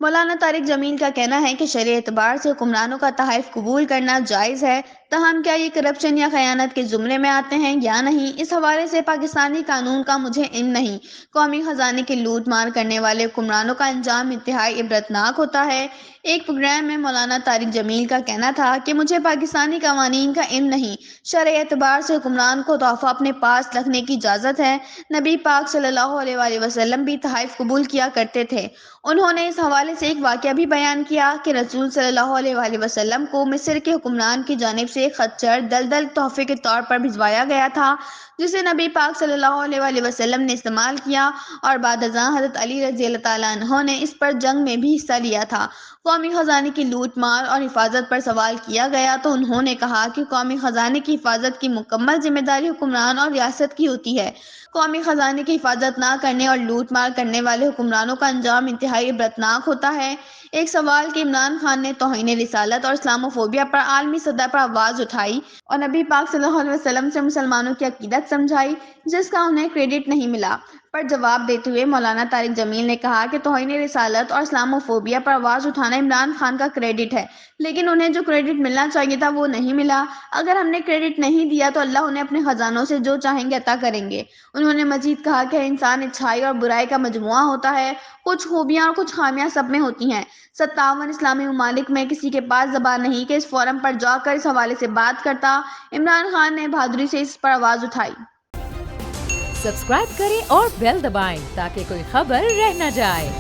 مولانا طارق جمیل کا کہنا ہے کہ شرعی اعتبار سے حکمرانوں کا تحائف قبول کرنا جائز ہے، تاہم کیا یہ کرپشن یا خیانت کے زمرے میں آتے ہیں یا نہیں، اس حوالے سے پاکستانی قانون کا مجھے علم نہیں۔ قومی خزانے کی لوٹ مار کرنے والے حکمرانوں کا انجام انتہائی عبرتناک ہوتا ہے۔ ایک پروگرام میں مولانا طارق جمیل کا کہنا تھا کہ مجھے پاکستانی قوانین کا علم نہیں، شرعی اعتبار سے حکمران کو تحفہ اپنے پاس رکھنے کی اجازت ہے۔ نبی پاک صلی اللہ علیہ وآلہ وسلم بھی تحائف قبول کیا کرتے تھے۔ انہوں نے اس حوالے سے ایک واقعہ بھی بیان کیا کہ رسول صلی اللہ علیہ وآلہ وسلم کو مصر کے حکمران کی جانب سے ایک خچر دلدل تحفے کے طور پر بھجوایا گیا تھا، جسے نبی پاک صلی اللہ علیہ وآلہ وسلم نے استعمال کیا، اور بعد ازاں حضرت علی رضی اللہ تعالیٰ عنہ نے اس پر جنگ میں بھی حصہ لیا تھا۔ قومی خزانے کی لوٹ مار اور حفاظت پر سوال کیا گیا تو انہوں نے کہا کہ قومی خزانے کی حفاظت کی مکمل ذمہ داری حکمران اور ریاست کی ہوتی ہے۔ قومی خزانے کی حفاظت نہ کرنے اور لوٹ مار کرنے والے حکمرانوں کا انجام انتہائی عبرتناک ہوتا ہے۔ ایک سوال کہ عمران خان نے توہین رسالت اور اسلاموفوبیا پر عالمی سطح پر آواز اٹھائی اور نبی پاک صلی اللہ علیہ وسلم سے مسلمانوں کی عقیدت سمجھائی، جس کا انہیں کریڈٹ نہیں ملا، پر جواب دیتے ہوئے مولانا طارق جمیل نے کہا کہ توہین رسالت اور اسلاموفوبیا پر آواز اٹھانا عمران خان کا کریڈٹ ہے، لیکن انہیں جو کریڈٹ ملنا چاہیے تھا وہ نہیں ملا۔ اگر ہم نے کریڈٹ نہیں دیا تو اللہ انہیں اپنے خزانوں سے جو چاہیں گے عطا کریں گے۔ انہوں نے مزید کہا کہ انسان اچھائی اور برائی کا مجموعہ ہوتا ہے، کچھ خوبیاں اور کچھ خامیاں سب میں ہوتی ہیں۔ 57 اسلامی ممالک میں کسی کے پاس زبان نہیں کہ اس فورم پر جا کر اس حوالے سے بات کرتا۔ عمران خان نے بہادری سے اس پر آواز اٹھائی۔ سبسکرائب کریں اور بیل دبائیں تاکہ کوئی خبر رہ نہ جائے۔